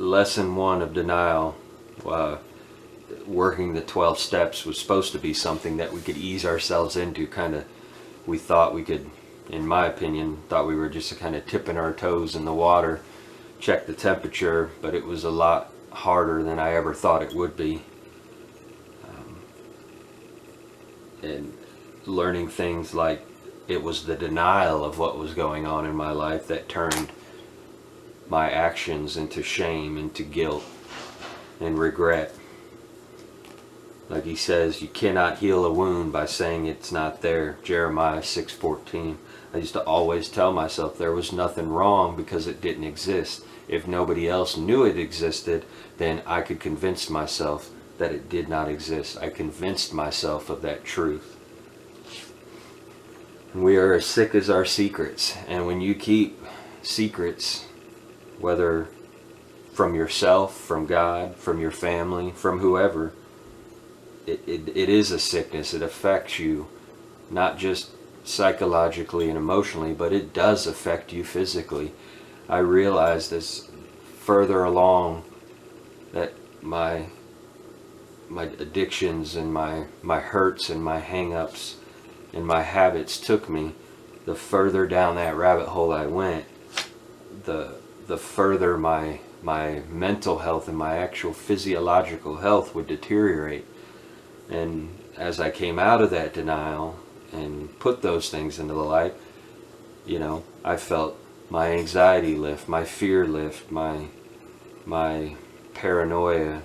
lesson 1 of denial, working the 12 steps, was supposed to be something that we could ease ourselves into. We thought we could, in my opinion, thought we were just kind of tipping our toes in the water, check the temperature, but it was a lot harder than I ever thought it would be. And learning things like it was the denial of what was going on in my life that turned my actions into shame, into guilt and regret. Like he says, you cannot heal a wound by saying it's not there. Jeremiah 6:14. I used to always tell myself there was nothing wrong because it didn't exist. If nobody else knew it existed, then I could convince myself that it did not exist. I convinced myself of that truth. We are as sick as our secrets, and when you keep secrets, whether from yourself, from God, from your family, from whoever, it is a sickness. It affects you, not just psychologically and emotionally, but it does affect you physically. I realized as further along that my addictions and my hurts and my hang-ups and my habits took me, the further down that rabbit hole I went, the further my mental health and my actual physiological health would deteriorate. And as I came out of that denial and put those things into the light, I felt my anxiety lift, my fear lift, my paranoia,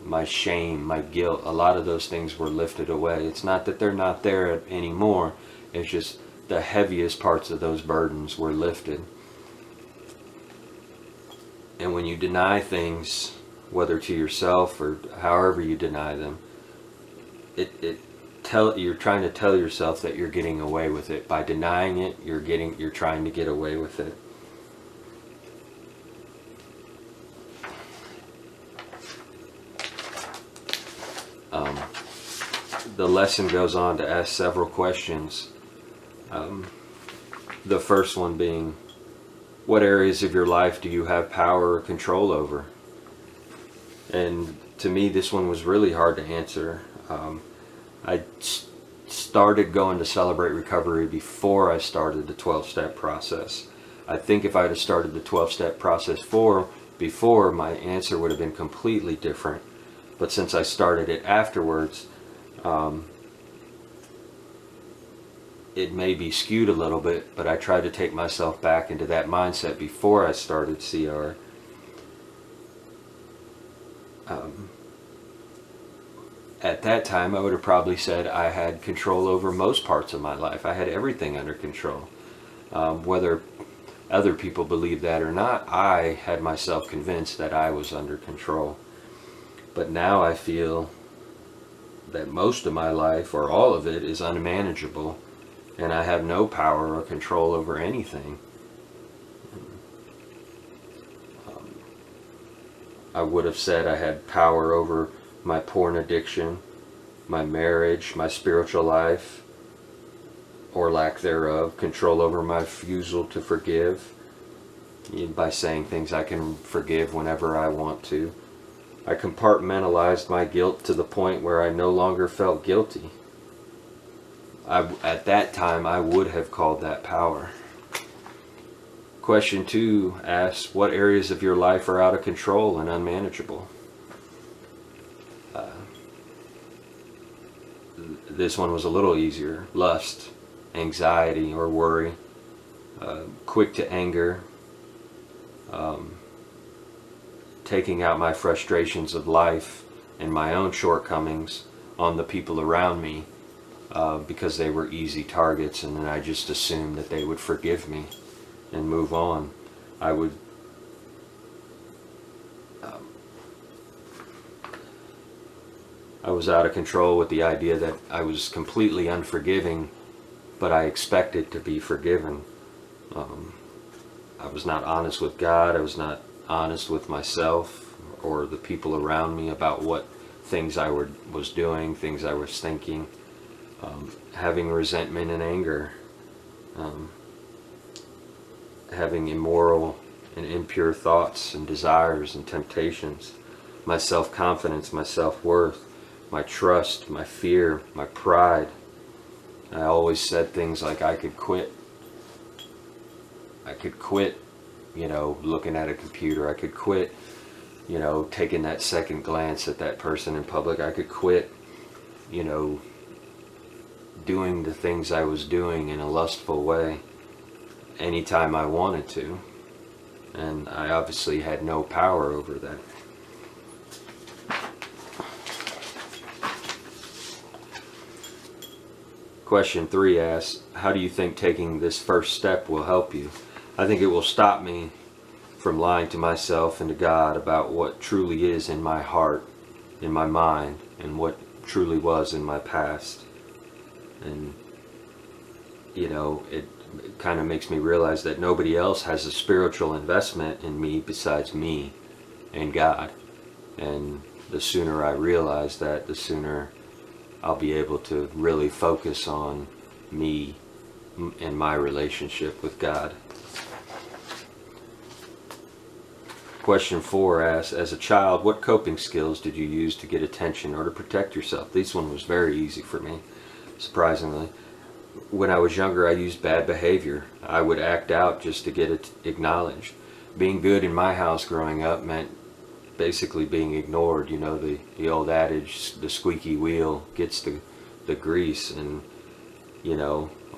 my shame, my guilt. A lot of those things were lifted away. It's not that they're not there anymore. It's just the heaviest parts of those burdens were lifted. And when you deny things, whether to yourself or however you deny them, you're trying to tell yourself that you're getting away with it. By denying it, you're trying to get away with it. The lesson goes on to ask several questions. The first one being, what areas of your life do you have power or control over? And to me, this one was really hard to answer. I started going to Celebrate Recovery before I started the 12-step process. I think if I had started the 12-step process before, my answer would have been completely different. But since I started it afterwards, it may be skewed a little bit, but I tried to take myself back into that mindset before I started CR. At that time, I would have probably said I had control over most parts of my life. I had everything under control. Whether other people believe that or not, I had myself convinced that I was under control. But now I feel that most of my life, or all of it, is unmanageable, and I have no power or control over anything. I would have said I had power over my porn addiction, my marriage, my spiritual life, or lack thereof, control over my refusal to forgive, by saying things I can forgive whenever I want to. I compartmentalized my guilt to the point where I no longer felt guilty. At that time, I would have called that power. Question 2 asks, what areas of your life are out of control and unmanageable? This one was a little easier. Lust, anxiety or worry, quick to anger, taking out my frustrations of life and my own shortcomings on the people around me, because they were easy targets, and then I just assumed that they would forgive me and move on. I was out of control with the idea that I was completely unforgiving, but I expected to be forgiven. I was not honest with God. I was not honest with myself or the people around me about what things I was doing, things I was thinking, having resentment and anger, having immoral and impure thoughts and desires and temptations, my self-confidence, my self-worth, my trust, my fear, my pride. I always said things like I could quit. I could quit, looking at a computer. I could quit, taking that second glance at that person in public. I could quit, doing the things I was doing in a lustful way anytime I wanted to. And I obviously had no power over that. Question 3 asks, how do you think taking this first step will help you? I think it will stop me from lying to myself and to God about what truly is in my heart, in my mind, and what truly was in my past. And, it kind of makes me realize that nobody else has a spiritual investment in me besides me and God. And the sooner I realize that, the sooner I'll be able to really focus on me and my relationship with God. Question 4 asks, as a child, what coping skills did you use to get attention or to protect yourself? This one was very easy for me, surprisingly. When I was younger, I used bad behavior. I would act out just to get it acknowledged. Being good in my house growing up meant basically being ignored. The old adage, the squeaky wheel gets the grease. And,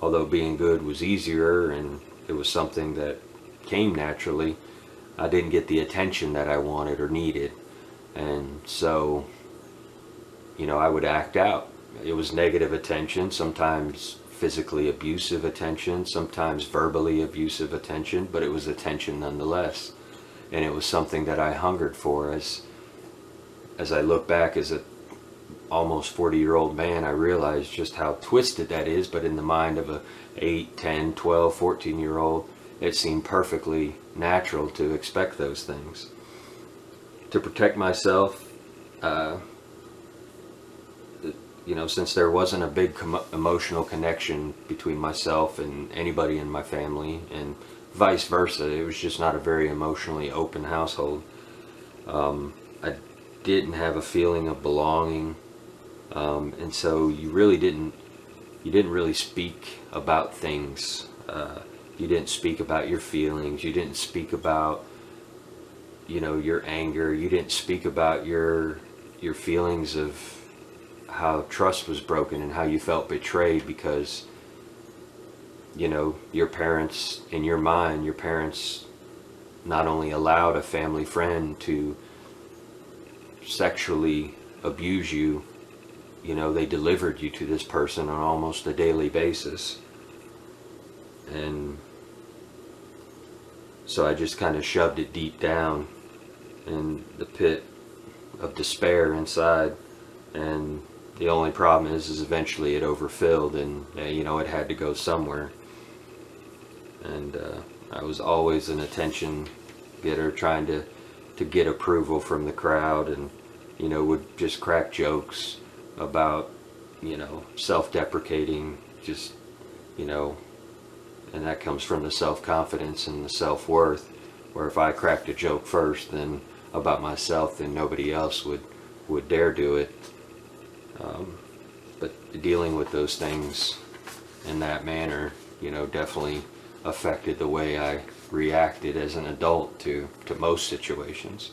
although being good was easier and it was something that came naturally, I didn't get the attention that I wanted or needed. And so, I would act out. It was negative attention, sometimes physically abusive attention, sometimes verbally abusive attention, but it was attention nonetheless. And it was something that I hungered for. As I look back as a almost 40-year-old man, I realized just how twisted that is, but in the mind of a 8, 10, 12, 14-year-old, it seemed perfectly natural to expect those things. To protect myself, since there wasn't a big emotional connection between myself and anybody in my family, and vice versa, it was just not a very emotionally open household. I didn't have a feeling of belonging, and so you didn't really speak about things. You didn't speak about your feelings. You didn't speak about, your anger. You didn't speak about your feelings of how trust was broken and how you felt betrayed because, your parents, in your mind, your parents not only allowed a family friend to sexually abuse you, they delivered you to this person on almost a daily basis. And so I just kind of shoved it deep down in the pit of despair inside. And the only problem is eventually it overfilled, and it had to go somewhere. And I was always an attention getter, trying to get approval from the crowd, and would just crack jokes about self-deprecating, just and that comes from the self-confidence and the self-worth, where if I cracked a joke first then about myself, then nobody else would dare do it. But dealing with those things in that manner, definitely affected the way I reacted as an adult to most situations.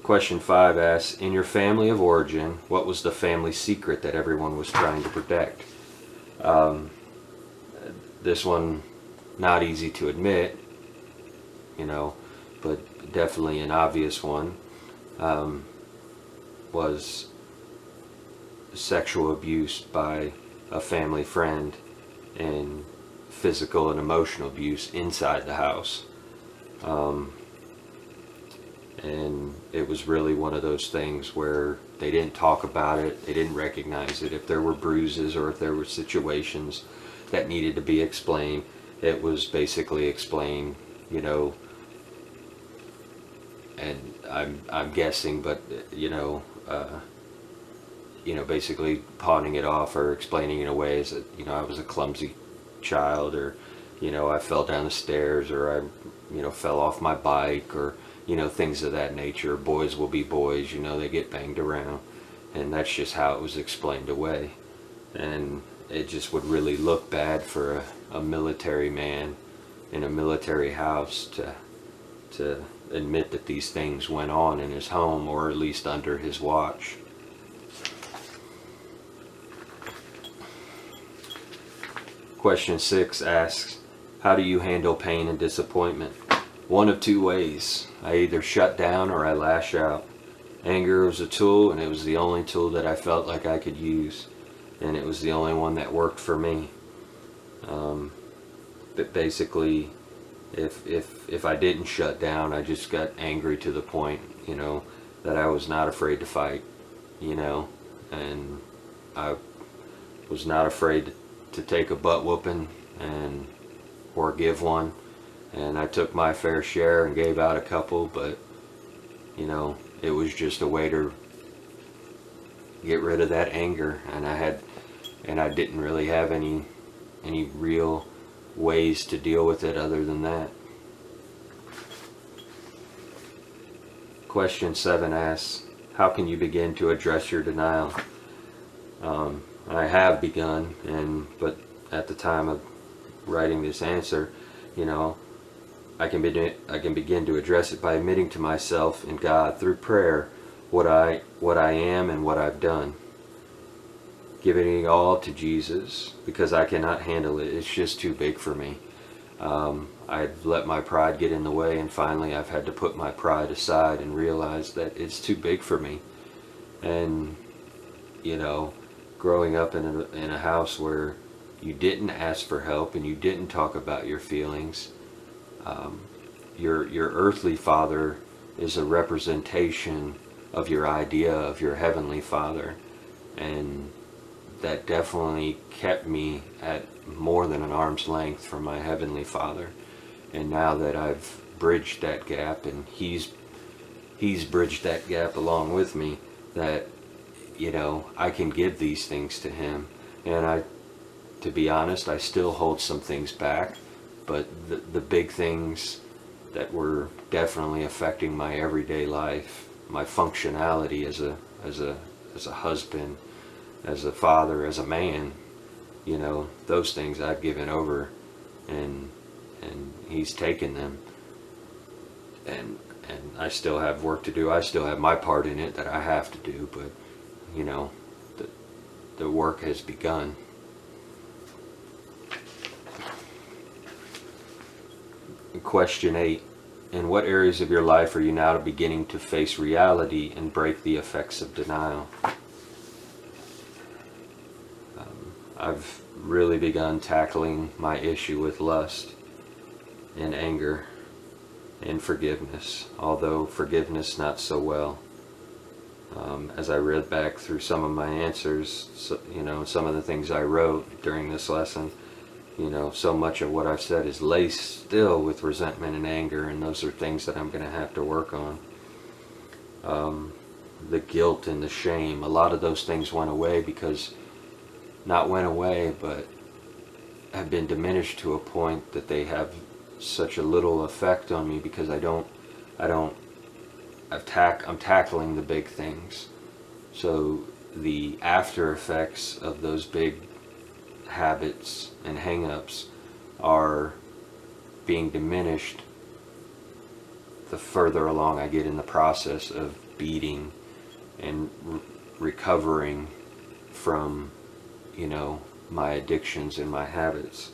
Question 5 asks, in your family of origin, what was the family secret that everyone was trying to protect? This one, not easy to admit, but definitely an obvious one, was sexual abuse by a family friend and physical and emotional abuse inside the house. And it was really one of those things where they didn't talk about it, they didn't recognize it. If there were bruises or if there were situations that needed to be explained, it was basically explained, and I'm guessing, but basically pawning it off or explaining in a way as that I was a clumsy child, or I fell down the stairs, or I fell off my bike, or things of that nature. Boys will be boys, they get banged around, and that's just how it was explained away. And it just would really look bad for a military man in a military house to admit that these things went on in his home, or at least under his watch. Question 6 asks, how do you handle pain and disappointment? One of two ways. I either shut down or I lash out. Anger was a tool, and it was the only tool that I felt like I could use, and it was the only one that worked for me. But basically, if I didn't shut down, I just got angry to the point, that I was not afraid to fight, and I was not afraid to take a butt whooping or give one, and I took my fair share and gave out a couple, but it was just a way to get rid of that anger, and I didn't really have any real ways to deal with it other than that. Question 7 asks, how can you begin to address your denial? I have begun, but at the time of writing this answer, I can begin to address it by admitting to myself and God through prayer what I am and what I've done. Giving it all to Jesus, because I cannot handle it. It's just too big for me. I've let my pride get in the way, and finally I've had to put my pride aside and realize that it's too big for me. And growing up in a house where you didn't ask for help and you didn't talk about your feelings, your earthly father is a representation of your idea of your heavenly father, and that definitely kept me at more than an arm's length from my heavenly father. And now that I've bridged that gap, and he's bridged that gap along with me, that I can give these things to him. And to be honest, I still hold some things back, but the big things that were definitely affecting my everyday life, my functionality as a husband, as a father, as a man, those things I've given over, and he's taken them, and I still have work to do. I still have my part in it that I have to do, but the work has begun. Question 8. In what areas of your life are you now beginning to face reality and break the effects of denial? I've really begun tackling my issue with lust and anger and forgiveness, although forgiveness not so well. As I read back through some of my answers, some of the things I wrote during this lesson, so much of what I've said is laced still with resentment and anger, and those are things that I'm going to have to work on. The guilt and the shame, a lot of those things went away but have been diminished to a point that they have such a little effect on me, because I'm tackling the big things. So the after effects of those big habits and hang-ups are being diminished the further along I get in the process of beating and recovering from my addictions and my habits.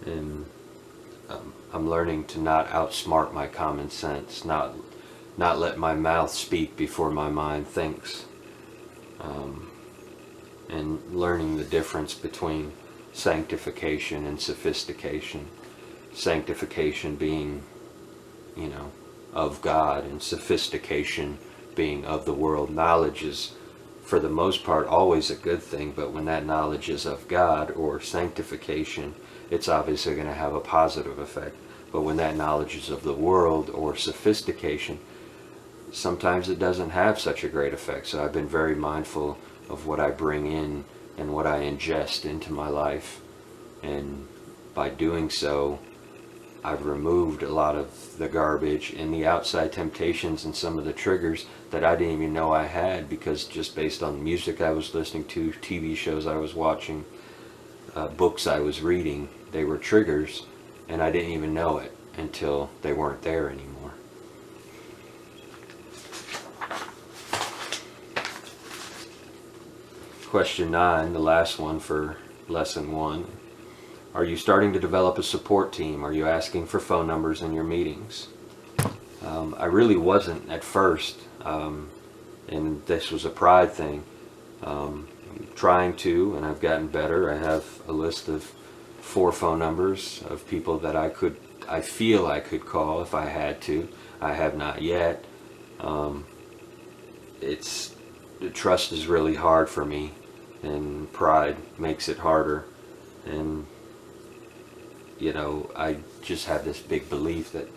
And I'm learning to not outsmart my common sense, not let my mouth speak before my mind thinks, and learning the difference between sanctification and sophistication. Sanctification being of God, and sophistication being of the world. Knowledge is, for the most part, always a good thing, but when that knowledge is of God or sanctification, it's obviously going to have a positive effect. But when that knowledge is of the world or sophistication, sometimes it doesn't have such a great effect. So I've been very mindful of what I bring in and what I ingest into my life, and by doing so, I've removed a lot of the garbage and the outside temptations and some of the triggers that I didn't even know I had, because just based on music I was listening to, TV shows I was watching, books I was reading, they were triggers, and I didn't even know it until they weren't there anymore. Question 9, the last one for lesson 1. Are you starting to develop a support team? Are you asking for phone numbers in your meetings? I really wasn't at first, and this was a pride thing. I'm trying to, and I've gotten better. I have a list of 4 phone numbers of people that I feel I could call if I had to. I have not yet. The trust is really hard for me, and pride makes it harder. And I just have this big belief that,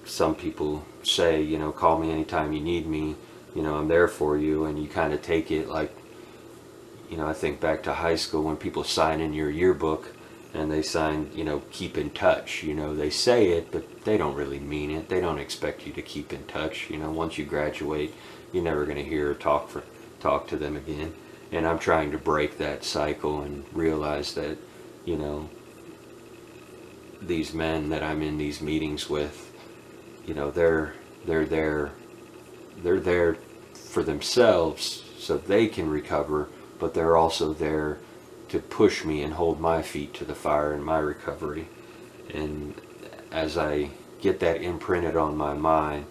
some people say, call me anytime you need me, I'm there for you, and you kind of take it like, I think back to high school when people sign in your yearbook and they sign, keep in touch. They say it, but they don't really mean it. They don't expect you to keep in touch. Once you graduate, you're never going to hear or talk to them again. And I'm trying to break that cycle and realize that, these men that I'm in these meetings with, they're there for themselves so they can recover, but they're also there to push me and hold my feet to the fire in my recovery. And as I get that imprinted on my mind,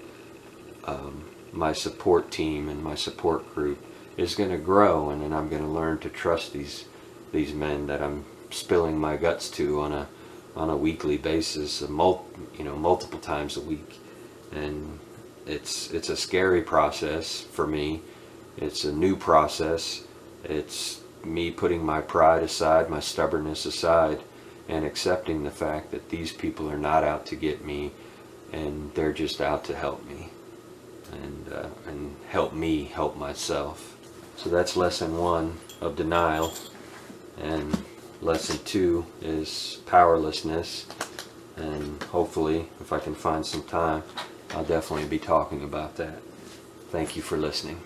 my support team and my support group is going to grow, and then I'm going to learn to trust these men that I'm spilling my guts to on a weekly basis, multiple times a week. And it's a scary process for me. It's a new process. It's me putting my pride aside, my stubbornness aside, and accepting the fact that these people are not out to get me, and they're just out to help me and help me help myself. So that's lesson 1 of denial, and lesson 2 is powerlessness. And hopefully, if I can find some time, I'll definitely be talking about that. Thank you for listening.